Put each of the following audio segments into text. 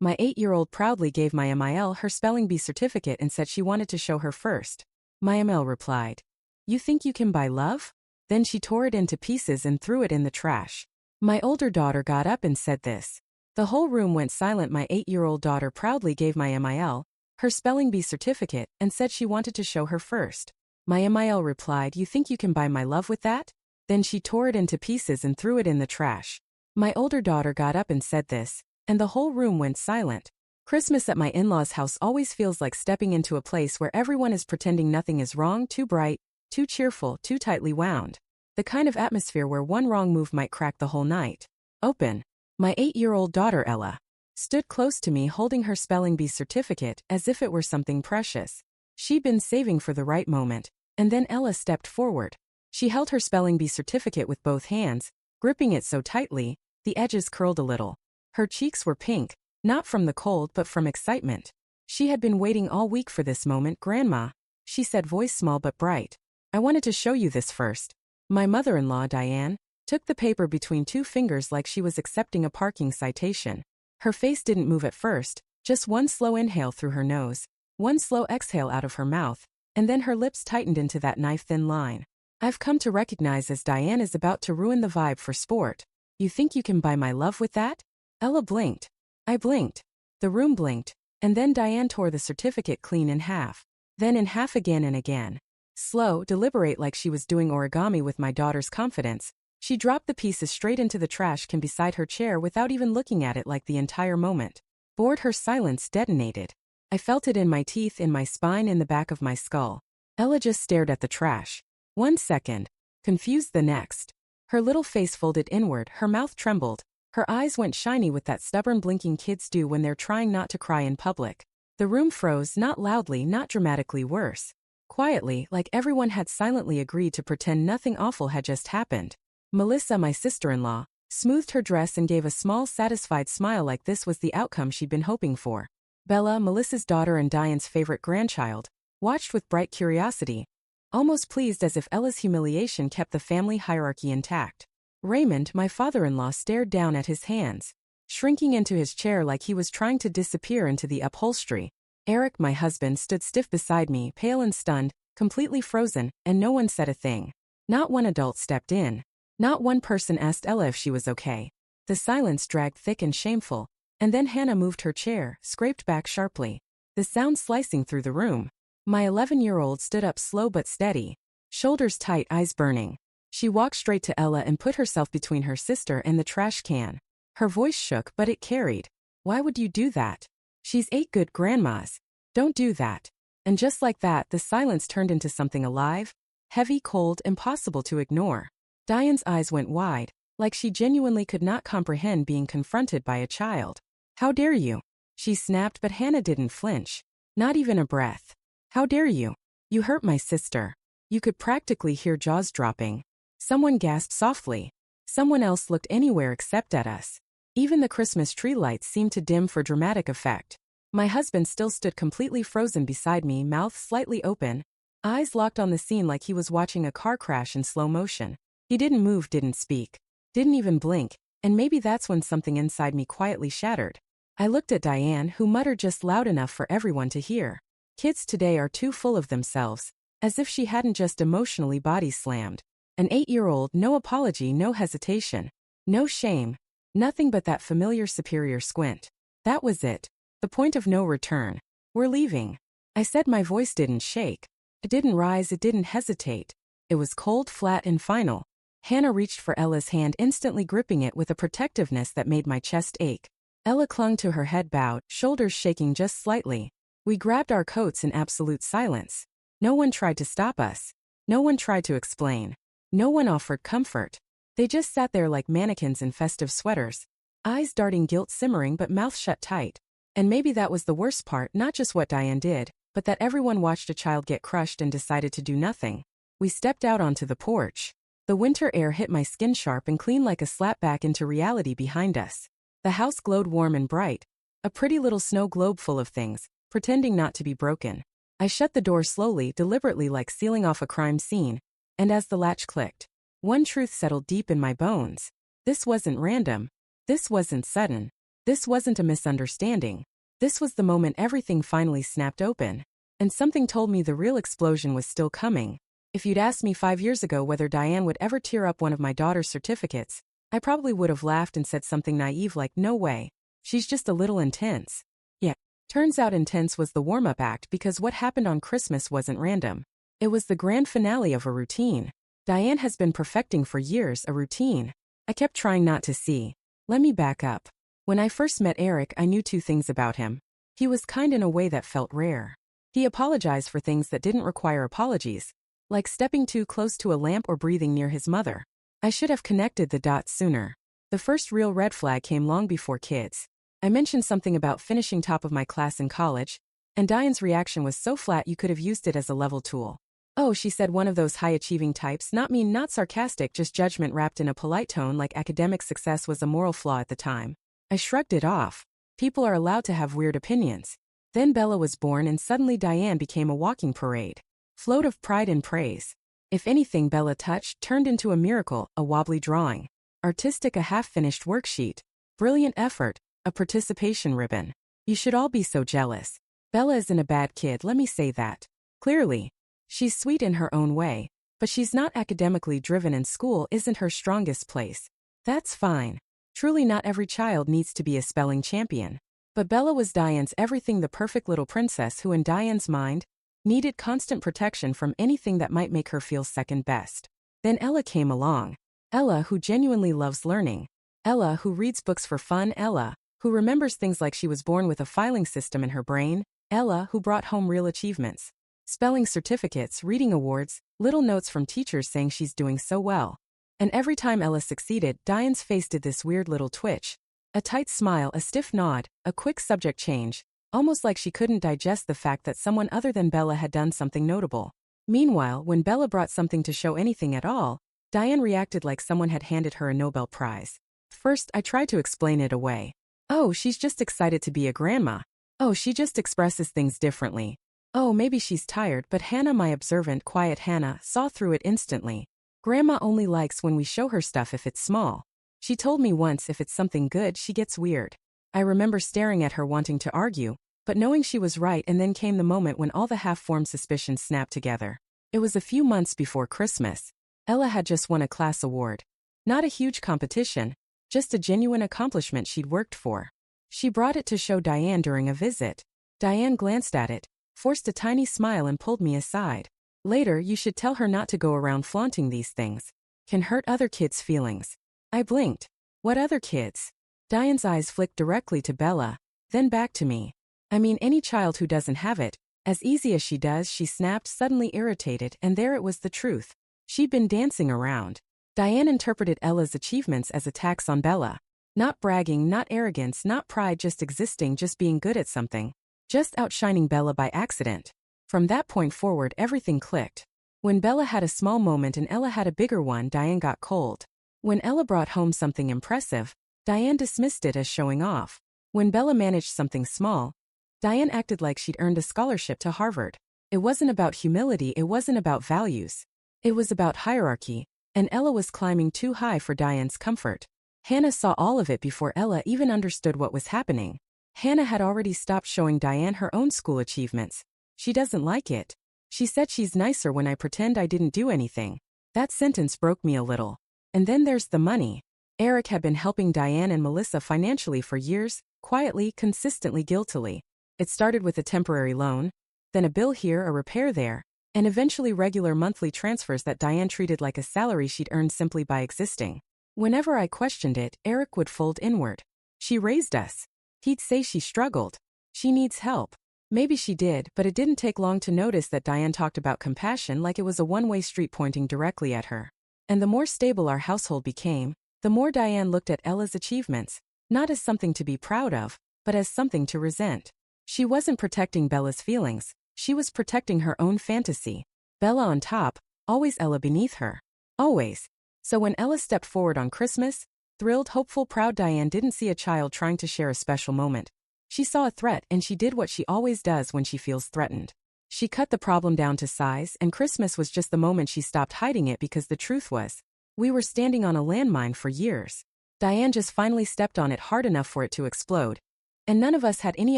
My 8-year-old proudly gave my MIL her spelling bee certificate and said she wanted to show her first. My ML replied, "You think you can buy love?" Then she tore it into pieces and threw it in the trash. My older daughter got up and said this. The whole room went silent. My 8-year-old daughter proudly gave my MIL her spelling bee certificate and said she wanted to show her first. My MIL replied, "You think you can buy my love with that?" Then she tore it into pieces and threw it in the trash. My older daughter got up and said this, and the whole room went silent. Christmas at my in-laws' house always feels like stepping into a place where everyone is pretending nothing is wrong, too bright, too cheerful, too tightly wound. The kind of atmosphere where one wrong move might crack the whole night open. My 8-year-old daughter Ella stood close to me holding her spelling bee certificate as if it were something precious. She'd been saving for the right moment, and then Ella stepped forward. She held her spelling bee certificate with both hands, gripping it so tightly, the edges curled a little. Her cheeks were pink, not from the cold but from excitement. She had been waiting all week for this moment. "Grandma," she said, voice small but bright, "I wanted to show you this first." My mother-in-law, Diane, took the paper between two fingers like she was accepting a parking citation. Her face didn't move at first, just one slow inhale through her nose, one slow exhale out of her mouth, and then her lips tightened into that knife-thin line. I've come to recognize as Diane is about to ruin the vibe for sport. "You think you can buy my love with that?" Ella blinked. I blinked. The room blinked, and then Diane tore the certificate clean in half. Then in half again and again. Slow, deliberate like she was doing origami with my daughter's confidence, she dropped the pieces straight into the trash can beside her chair without even looking at it like the entire moment. Bored, her silence detonated. I felt it in my teeth, in my spine, in the back of my skull. Ella just stared at the trash. 1 second. Confused the next. Her little face folded inward, her mouth trembled. Her eyes went shiny with that stubborn blinking kids do when they're trying not to cry in public. The room froze, not loudly, not dramatically, worse. Quietly, like everyone had silently agreed to pretend nothing awful had just happened. Melissa, my sister-in-law, smoothed her dress and gave a small, satisfied smile like this was the outcome she'd been hoping for. Bella, Melissa's daughter and Diane's favorite grandchild, watched with bright curiosity, almost pleased as if Ella's humiliation kept the family hierarchy intact. Raymond, my father-in-law, stared down at his hands, shrinking into his chair like he was trying to disappear into the upholstery. Eric, my husband, stood stiff beside me, pale and stunned, completely frozen, and no one said a thing. Not one adult stepped in. Not one person asked Ella if she was okay. The silence dragged thick and shameful, and then Hannah moved her chair, scraped back sharply, the sound slicing through the room. My 11-year-old stood up slow but steady, shoulders tight, eyes burning. She walked straight to Ella and put herself between her sister and the trash can. Her voice shook, but it carried. "Why would you do that? She's 8 good grandmas. Don't do that." And just like that, the silence turned into something alive, heavy, cold, impossible to ignore. Diane's eyes went wide, like she genuinely could not comprehend being confronted by a child. "How dare you?" she snapped, but Hannah didn't flinch. Not even a breath. "How dare you? You hurt my sister." You could practically hear jaws dropping. Someone gasped softly. Someone else looked anywhere except at us. Even the Christmas tree lights seemed to dim for dramatic effect. My husband still stood completely frozen beside me, mouth slightly open, eyes locked on the scene like he was watching a car crash in slow motion. He didn't move, didn't speak, didn't even blink, and maybe that's when something inside me quietly shattered. I looked at Diane, who muttered just loud enough for everyone to hear. "Kids today are too full of themselves," as if she hadn't just emotionally body slammed. An 8-year-old, no apology, no hesitation, no shame, nothing but that familiar superior squint. That was it. The point of no return. "We're leaving," I said. My voice didn't shake. It didn't rise, it didn't hesitate. It was cold, flat, and final. Hannah reached for Ella's hand, instantly gripping it with a protectiveness that made my chest ache. Ella clung to her, head bowed, shoulders shaking just slightly. We grabbed our coats in absolute silence. No one tried to stop us. No one tried to explain. No one offered comfort. They just sat there like mannequins in festive sweaters, eyes darting, guilt simmering but mouth shut tight. And maybe that was the worst part, not just what Diane did, but that everyone watched a child get crushed and decided to do nothing. We stepped out onto the porch. The winter air hit my skin sharp and clean like a slap back into reality behind us. The house glowed warm and bright, a pretty little snow globe full of things, pretending not to be broken. I shut the door slowly, deliberately, like sealing off a crime scene, and as the latch clicked, one truth settled deep in my bones. This wasn't random. This wasn't sudden. This wasn't a misunderstanding. This was the moment everything finally snapped open. And something told me the real explosion was still coming. If you'd asked me 5 years ago whether Diane would ever tear up one of my daughter's certificates, I probably would have laughed and said something naive like, no way. She's just a little intense. Yeah. Turns out intense was the warm-up act because what happened on Christmas wasn't random. It was the grand finale of a routine. Diane has been perfecting for years a routine. I kept trying not to see. Let me back up. When I first met Eric, I knew 2 things about him. He was kind in a way that felt rare. He apologized for things that didn't require apologies, like stepping too close to a lamp or breathing near his mother. I should have connected the dots sooner. The first real red flag came long before kids. I mentioned something about finishing top of my class in college, and Diane's reaction was so flat you could have used it as a level tool. Oh, she said, one of those high-achieving types, not mean, not sarcastic, just judgment wrapped in a polite tone, like academic success was a moral flaw at the time. I shrugged it off. People are allowed to have weird opinions. Then Bella was born and suddenly Diane became a walking parade. Float of pride and praise. If anything Bella touched turned into a miracle, a wobbly drawing. Artistic, a half-finished worksheet. Brilliant effort, a participation ribbon. You should all be so jealous. Bella isn't a bad kid, let me say that. Clearly. She's sweet in her own way, but she's not academically driven and school isn't her strongest place. That's fine. Truly not every child needs to be a spelling champion. But Bella was Diane's everything, the perfect little princess who in Diane's mind, needed constant protection from anything that might make her feel second best. Then Ella came along. Ella who genuinely loves learning. Ella who reads books for fun. Ella who remembers things like she was born with a filing system in her brain. Ella who brought home real achievements. Spelling certificates, reading awards, little notes from teachers saying she's doing so well. And every time Ella succeeded, Diane's face did this weird little twitch. A tight smile, a stiff nod, a quick subject change, almost like she couldn't digest the fact that someone other than Bella had done something notable. Meanwhile, when Bella brought something to show anything at all, Diane reacted like someone had handed her a Nobel Prize. First, I tried to explain it away. Oh, she's just excited to be a grandma. Oh, she just expresses things differently. Oh, maybe she's tired, but Hannah, my observant, quiet Hannah, saw through it instantly. Grandma only likes when we show her stuff if it's small. She told me once if it's something good, she gets weird. I remember staring at her wanting to argue, but knowing she was right, and then came the moment when all the half-formed suspicions snapped together. It was a few months before Christmas. Ella had just won a class award. Not a huge competition, just a genuine accomplishment she'd worked for. She brought it to show Diane during a visit. Diane glanced at it, forced a tiny smile and pulled me aside. Later, you should tell her not to go around flaunting these things. Can hurt other kids' feelings. I blinked. What other kids? Diane's eyes flicked directly to Bella, then back to me. I mean any child who doesn't have it, as easy as she does, she snapped, suddenly irritated, and there it was, the truth. She'd been dancing around. Diane interpreted Ella's achievements as attacks on Bella. Not bragging, not arrogance, not pride, just existing, just being good at something. Just outshining Bella by accident. From that point forward, everything clicked. When Bella had a small moment and Ella had a bigger one, Diane got cold. When Ella brought home something impressive, Diane dismissed it as showing off. When Bella managed something small, Diane acted like she'd earned a scholarship to Harvard. It wasn't about humility, it wasn't about values. It was about hierarchy, and Ella was climbing too high for Diane's comfort. Hannah saw all of it before Ella even understood what was happening. Hannah had already stopped showing Diane her own school achievements. She doesn't like it. She said she's nicer when I pretend I didn't do anything. That sentence broke me a little. And then there's the money. Eric had been helping Diane and Melissa financially for years, quietly, consistently, guiltily. It started with a temporary loan, then a bill here, a repair there, and eventually regular monthly transfers that Diane treated like a salary she'd earned simply by existing. Whenever I questioned it, Eric would fold inward. She raised us. He'd say she struggled. She needs help. Maybe she did, but it didn't take long to notice that Diane talked about compassion like it was a one-way street pointing directly at her. And the more stable our household became, the more Diane looked at Ella's achievements, not as something to be proud of, but as something to resent. She wasn't protecting Bella's feelings, she was protecting her own fantasy. Bella on top, always Ella beneath her. Always. So when Ella stepped forward on Christmas, thrilled, hopeful, proud, Diane didn't see a child trying to share a special moment. She saw a threat, and she did what she always does when she feels threatened. She cut the problem down to size, and Christmas was just the moment she stopped hiding it, because the truth was, we were standing on a landmine for years. Diane just finally stepped on it hard enough for it to explode. And none of us had any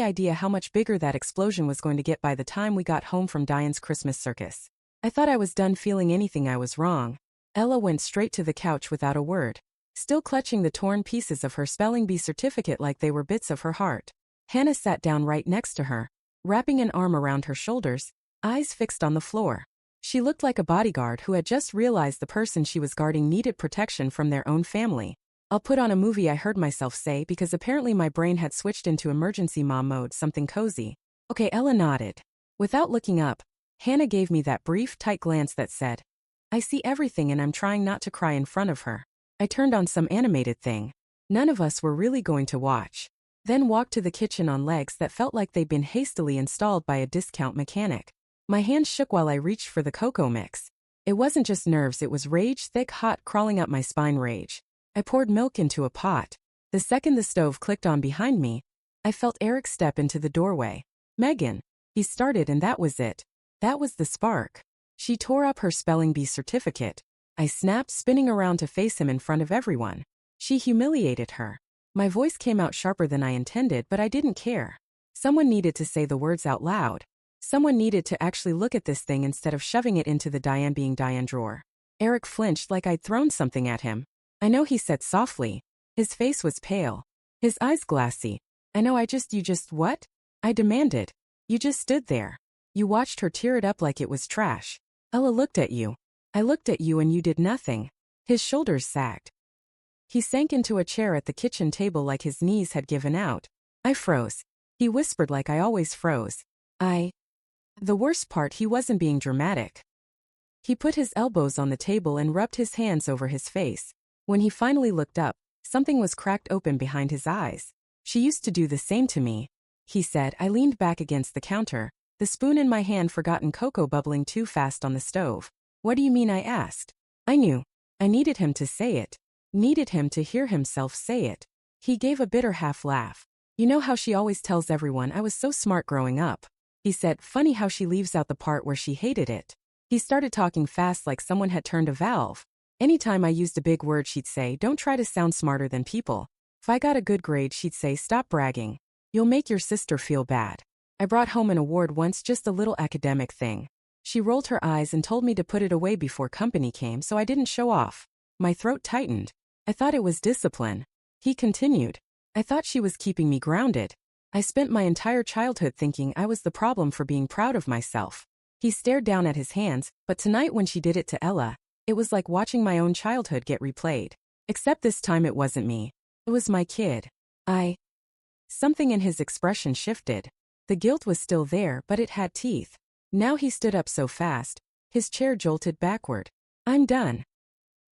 idea how much bigger that explosion was going to get by the time we got home from Diane's Christmas circus. I thought I was done feeling anything. I was wrong. Ella went straight to the couch without a word, still clutching the torn pieces of her spelling bee certificate like they were bits of her heart. Hannah sat down right next to her, wrapping an arm around her shoulders, eyes fixed on the floor. She looked like a bodyguard who had just realized the person she was guarding needed protection from their own family. "I'll put on a movie," I heard myself say, because apparently my brain had switched into emergency mom mode, something cozy. "Okay," Ella nodded. Without looking up, Hannah gave me that brief, tight glance that said, "I see everything," and I'm trying not to cry in front of her. I turned on some animated thing none of us were really going to watch, then walked to the kitchen on legs that felt like they'd been hastily installed by a discount mechanic. My hands shook while I reached for the cocoa mix. It wasn't just nerves, it was rage, thick, hot, crawling up my spine rage. I poured milk into a pot. The second the stove clicked on behind me, I felt Eric step into the doorway. "Megan," he started, and that was it. That was the spark. She tore up her spelling bee certificate. I snapped, spinning around to face him in front of everyone. She humiliated her. My voice came out sharper than I intended, but I didn't care. Someone needed to say the words out loud. Someone needed to actually look at this thing instead of shoving it into the Diane being Diane drawer. Eric flinched like I'd thrown something at him. "I know," he said softly. His face was pale, his eyes glassy. "I know, you just what?" I demanded. "You just stood there. You watched her tear it up like it was trash. Ella looked at you. I looked at you and you did nothing." His shoulders sagged. He sank into a chair at the kitchen table like his knees had given out. I froze. He whispered like I always froze. The worst part, he wasn't being dramatic. He put his elbows on the table and rubbed his hands over his face. When he finally looked up, something was cracked open behind his eyes. "She used to do the same to me," he said. I leaned back against the counter, the spoon in my hand, forgotten cocoa bubbling too fast on the stove. "What do you mean?" I asked. I knew. I needed him to say it. Needed him to hear himself say it. He gave a bitter half laugh. "You know how she always tells everyone I was so smart growing up," he said. "Funny how she leaves out the part where she hated it." He started talking fast like someone had turned a valve. Anytime I used a big word, she'd say, "Don't try to sound smarter than people." If I got a good grade, she'd say, "Stop bragging. You'll make your sister feel bad." I brought home an award once, just a little academic thing. She rolled her eyes and told me to put it away before company came so I didn't show off. My throat tightened. I thought it was discipline. He continued. "I thought she was keeping me grounded. I spent my entire childhood thinking I was the problem for being proud of myself." He stared down at his hands, but tonight when she did it to Ella, it was like watching my own childhood get replayed. Except this time it wasn't me. It was my kid. Something in his expression shifted. The guilt was still there, but it had teeth. Now he stood up so fast, his chair jolted backward. "I'm done,"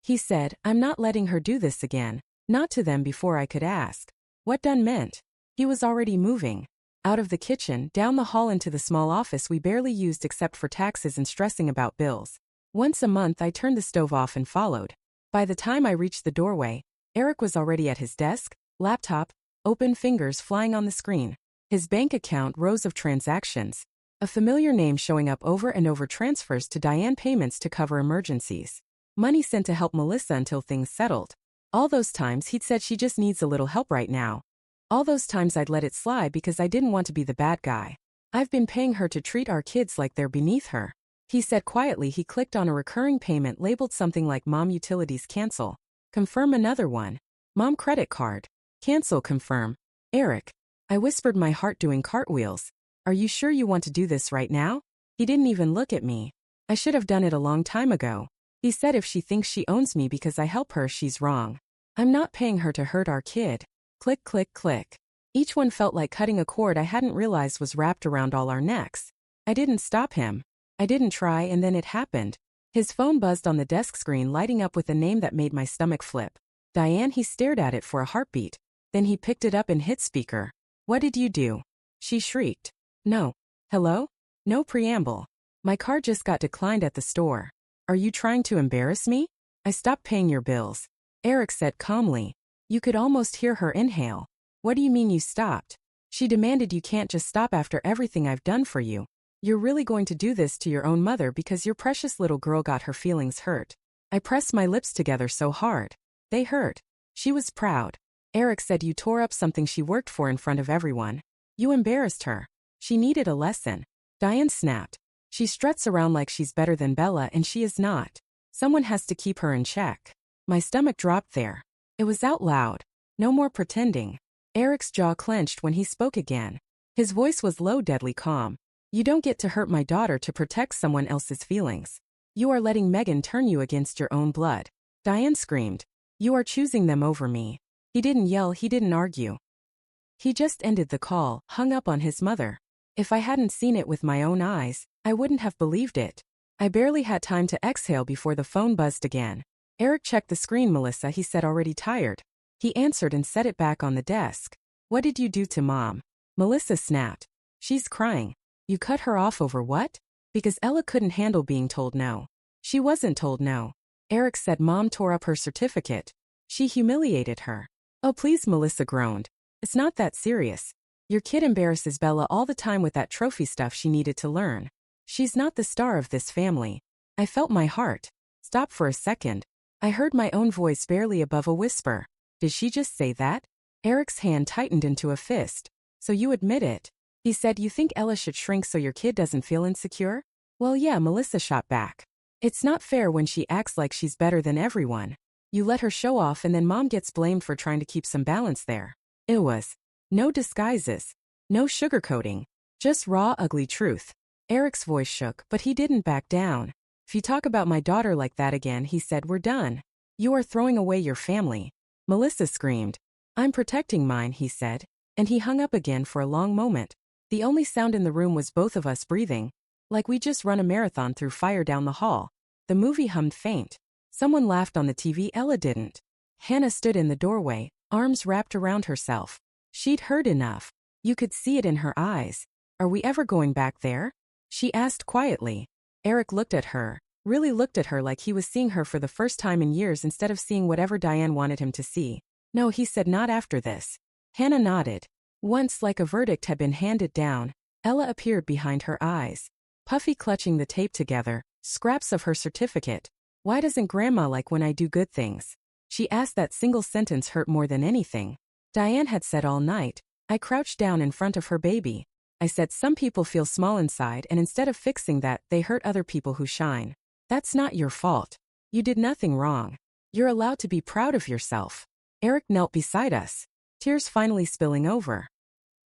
he said. "I'm not letting her do this again." Not to them before I could ask what done meant. He was already moving. Out of the kitchen, down the hall into the small office we barely used except for taxes and stressing about bills. Once a month I turned the stove off and followed. By the time I reached the doorway, Eric was already at his desk, laptop, open, fingers flying on the screen. His bank account, rows of transactions. A familiar name showing up over and over, transfers to Diane, payments to cover emergencies. Money sent to help Melissa until things settled. All those times he'd said she just needs a little help right now. All those times I'd let it slide because I didn't want to be the bad guy. "I've been paying her to treat our kids like they're beneath her," he said quietly. He clicked on a recurring payment labeled something like "Mom utilities cancel." Confirm. Another one. "Mom credit card. Cancel." Confirm. "Eric," I whispered, my heart doing cartwheels. "Are you sure you want to do this right now?" He didn't even look at me. "I should have done it a long time ago." He said, "If she thinks she owns me because I help her, she's wrong. I'm not paying her to hurt our kid." Click, click, click. Each one felt like cutting a cord I hadn't realized was wrapped around all our necks. I didn't stop him. I didn't try, and then it happened. His phone buzzed on the desk screen, lighting up with a name that made my stomach flip. "Diane." He stared at it for a heartbeat. Then he picked it up and hit speaker. "What did you do?" she shrieked. "No. Hello? No preamble. My card just got declined at the store. Are you trying to embarrass me?" "I stopped paying your bills," Eric said calmly. You could almost hear her inhale. "What do you mean you stopped?" she demanded. "You can't just stop after everything I've done for you. You're really going to do this to your own mother because your precious little girl got her feelings hurt." I pressed my lips together so hard. They hurt. She was proud. Eric said you tore up something she worked for in front of everyone. You embarrassed her. She needed a lesson. Diane snapped. She struts around like she's better than Bella and she is not. Someone has to keep her in check. My stomach dropped there. It was out loud. No more pretending. Eric's jaw clenched when he spoke again. His voice was low, deadly calm. You don't get to hurt my daughter to protect someone else's feelings. You are letting Megan turn you against your own blood. Diane screamed. You are choosing them over me. He didn't yell, he didn't argue. He just ended the call, hung up on his mother. If I hadn't seen it with my own eyes, I wouldn't have believed it. I barely had time to exhale before the phone buzzed again. Eric checked the screen, Melissa, he said, already tired. He answered and set it back on the desk. What did you do to Mom? Melissa snapped. She's crying. You cut her off over what? Because Ella couldn't handle being told no. She wasn't told no. Eric said Mom tore up her certificate. She humiliated her. Oh please, Melissa groaned. It's not that serious. Your kid embarrasses Bella all the time with that trophy stuff she needed to learn. She's not the star of this family. I felt my heart stop for a second. I heard my own voice barely above a whisper. Did she just say that? Eric's hand tightened into a fist. So you admit it? He said you think Ella should shrink so your kid doesn't feel insecure? Well yeah, Melissa shot back. It's not fair when she acts like she's better than everyone. You let her show off and then Mom gets blamed for trying to keep some balance there. It was no disguises, no sugarcoating, just raw, ugly truth. Eric's voice shook, but he didn't back down. If you talk about my daughter like that again, he said, we're done. You are throwing away your family. Melissa screamed. I'm protecting mine, he said, and he hung up again for a long moment. The only sound in the room was both of us breathing, like we just run a marathon through fire down the hall. The movie hummed faint. Someone laughed on the TV, Ella didn't. Hannah stood in the doorway, arms wrapped around herself. She'd heard enough. You could see it in her eyes. Are we ever going back there? She asked quietly. Eric looked at her, really looked at her like he was seeing her for the first time in years instead of seeing whatever Diane wanted him to see. No, he said, not after this. Hannah nodded. Once, like a verdict had been handed down, Ella appeared behind her eyes. Puffy clutching the tape together, scraps of her certificate. Why doesn't Grandma like when I do good things? She asked. That single sentence hurt more than anything. Diane had said all night. I crouched down in front of her baby. I said some people feel small inside and instead of fixing that, they hurt other people who shine. That's not your fault. You did nothing wrong. You're allowed to be proud of yourself. Eric knelt beside us, tears finally spilling over.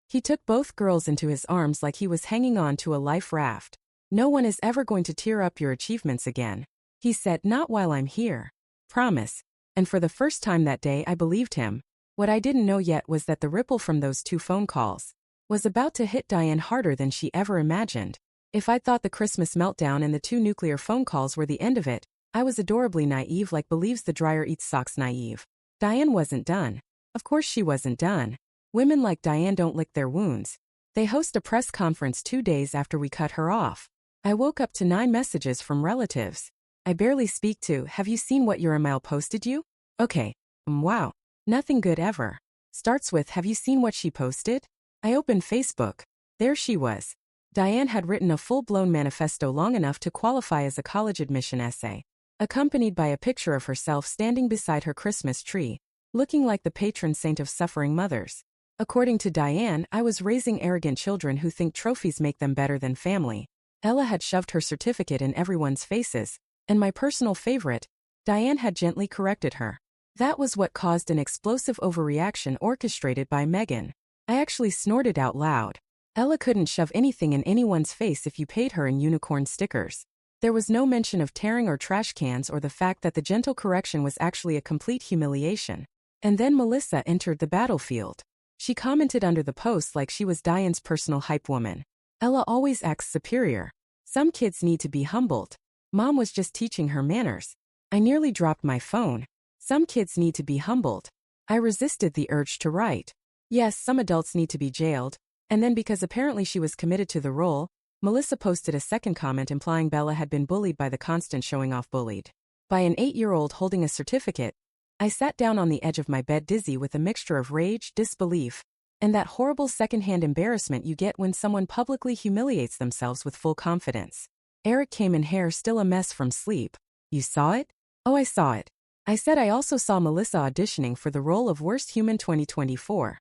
He took both girls into his arms like he was hanging on to a life raft. No one is ever going to tear up your achievements again. He said, not while I'm here. Promise. And for the first time that day I believed him. What I didn't know yet was that the ripple from those 2 phone calls was about to hit Diane harder than she ever imagined. If I'd thought the Christmas meltdown and the 2 nuclear phone calls were the end of it, I was adorably naive, like believes the dryer eats socks naive. Diane wasn't done. Of course she wasn't done. Women like Diane don't lick their wounds. They host a press conference 2 days after we cut her off. I woke up to 9 messages from relatives I barely speak to. Have you seen what your email posted you? Okay. Wow. Nothing good ever. Starts with, have you seen what she posted? I opened Facebook. There she was. Diane had written a full-blown manifesto long enough to qualify as a college admission essay, accompanied by a picture of herself standing beside her Christmas tree, looking like the patron saint of suffering mothers. According to Diane, I was raising arrogant children who think trophies make them better than family. Ella had shoved her certificate in everyone's faces, and my personal favorite, Diane had gently corrected her. That was what caused an explosive overreaction orchestrated by Megan. I actually snorted out loud. Ella couldn't shove anything in anyone's face if you paid her in unicorn stickers. There was no mention of tearing or trash cans or the fact that the gentle correction was actually a complete humiliation. And then Melissa entered the battlefield. She commented under the post like she was Diane's personal hype woman. Ella always acts superior. Some kids need to be humbled. Mom was just teaching her manners. I nearly dropped my phone. Some kids need to be humbled. I resisted the urge to write. Yes, some adults need to be jailed. And then because apparently she was committed to the role, Melissa posted a second comment implying Bella had been bullied by the constant showing off bullied by an 8-year-old holding a certificate. I sat down on the edge of my bed dizzy with a mixture of rage, disbelief, and that horrible secondhand embarrassment you get when someone publicly humiliates themselves with full confidence. Eric came in, hair still a mess from sleep. You saw it? Oh, I saw it. I said I also saw Melissa auditioning for the role of Worst Human 2024.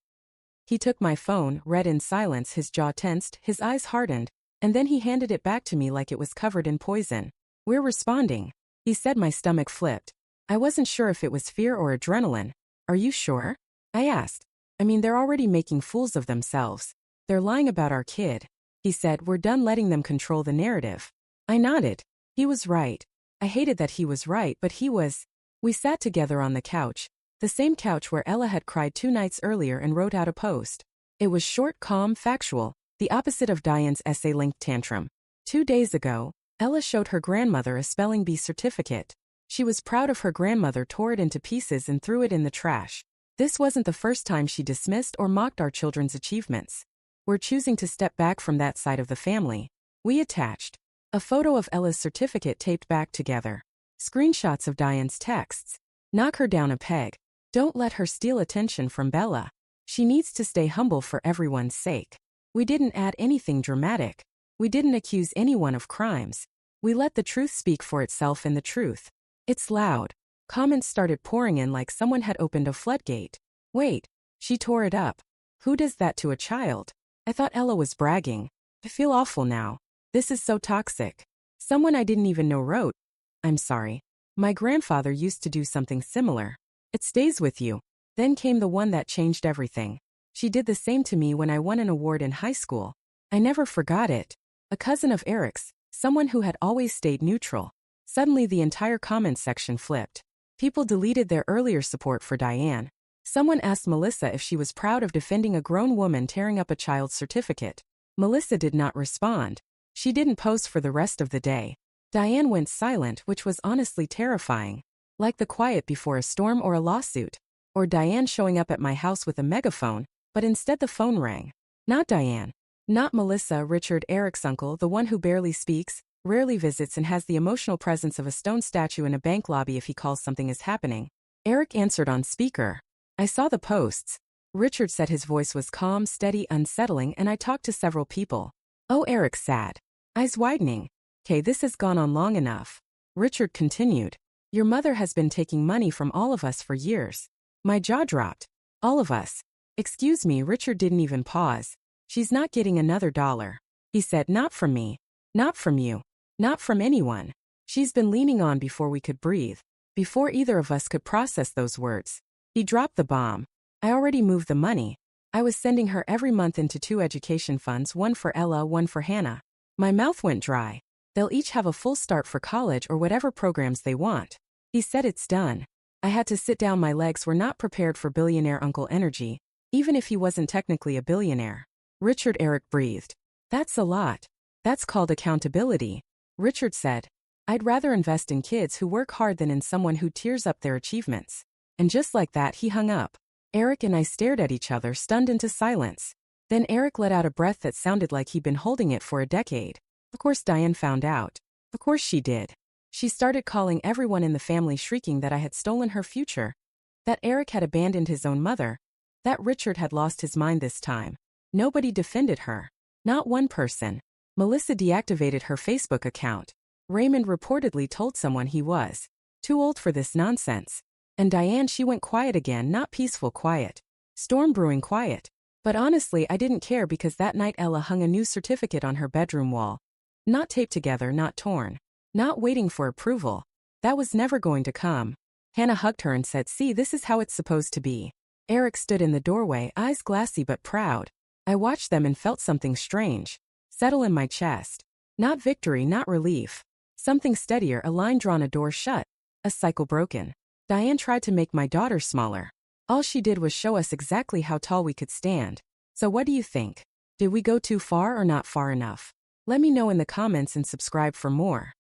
He took my phone, read in silence, his jaw tensed, his eyes hardened, and then he handed it back to me like it was covered in poison. We're responding. He said. My stomach flipped. I wasn't sure if it was fear or adrenaline. Are you sure? I asked. I mean, they're already making fools of themselves. They're lying about our kid. He said. We're done letting them control the narrative. I nodded. He was right. I hated that he was right, but he was. We sat together on the couch, the same couch where Ella had cried 2 nights earlier, and wrote out a post. It was short, calm, factual, the opposite of Diane's essay-length tantrum. 2 days ago, Ella showed her grandmother a spelling bee certificate. She was proud of her grandmother, tore it into pieces and threw it in the trash. This wasn't the first time she dismissed or mocked our children's achievements. We're choosing to step back from that side of the family. We attached a photo of Ella's certificate taped back together. Screenshots of Diane's texts. Knock her down a peg. Don't let her steal attention from Bella. She needs to stay humble for everyone's sake. We didn't add anything dramatic. We didn't accuse anyone of crimes. We let the truth speak for itself, and the truth. It's loud. Comments started pouring in like someone had opened a floodgate. Wait, she tore it up. Who does that to a child? I thought Ella was bragging. I feel awful now. This is so toxic. Someone I didn't even know wrote, I'm sorry. My grandfather used to do something similar. It stays with you. Then came the one that changed everything. She did the same to me when I won an award in high school. I never forgot it. A cousin of Eric's, someone who had always stayed neutral. Suddenly the entire comment section flipped. People deleted their earlier support for Diane. Someone asked Melissa if she was proud of defending a grown woman tearing up a child's certificate. Melissa did not respond. She didn't post for the rest of the day. Diane went silent, which was honestly terrifying. Like the quiet before a storm or a lawsuit. Or Diane showing up at my house with a megaphone, but instead the phone rang. Not Diane. Not Melissa. Richard, Eric's uncle, the one who barely speaks, rarely visits, and has the emotional presence of a stone statue in a bank lobby if he calls something is happening. Eric answered on speaker. I saw the posts. Richard said. His voice was calm, steady, unsettling, and I talked to several people. Oh, Eric said. Eyes widening. Okay, this has gone on long enough. Richard continued. Your mother has been taking money from all of us for years. My jaw dropped. All of us. Excuse me. Richard didn't even pause. She's not getting another dollar. He said. Not from me. Not from you. Not from anyone. She's been leaning on before we could breathe. Before either of us could process those words. He dropped the bomb. I already moved the money. I was sending her every month into 2 education funds, one for Ella, one for Hannah. My mouth went dry. They'll each have a full start for college or whatever programs they want. He said. It's done. I had to sit down. My legs were not prepared for billionaire uncle energy, even if he wasn't technically a billionaire. Richard. Eric breathed. That's a lot. That's called accountability. Richard said. I'd rather invest in kids who work hard than in someone who tears up their achievements. And just like that he hung up. Eric and I stared at each other, stunned into silence. Then Eric let out a breath that sounded like he'd been holding it for a decade. Of course Diane found out. Of course she did. She started calling everyone in the family, shrieking that I had stolen her future. That Eric had abandoned his own mother. That Richard had lost his mind this time. Nobody defended her. Not one person. Melissa deactivated her Facebook account. Raymond reportedly told someone he was too old for this nonsense. And Diane, she went quiet again. Not peaceful quiet. Storm brewing quiet. But honestly, I didn't care, because that night Ella hung a new certificate on her bedroom wall. Not taped together, not torn. Not waiting for approval. That was never going to come. Hannah hugged her and said, see, this is how it's supposed to be. Eric stood in the doorway, eyes glassy but proud. I watched them and felt something strange settle in my chest. Not victory, not relief. Something steadier, a line drawn, a door shut. A cycle broken. Diane tried to make my daughter smaller. All she did was show us exactly how tall we could stand. So what do you think? Did we go too far or not far enough? Let me know in the comments and subscribe for more.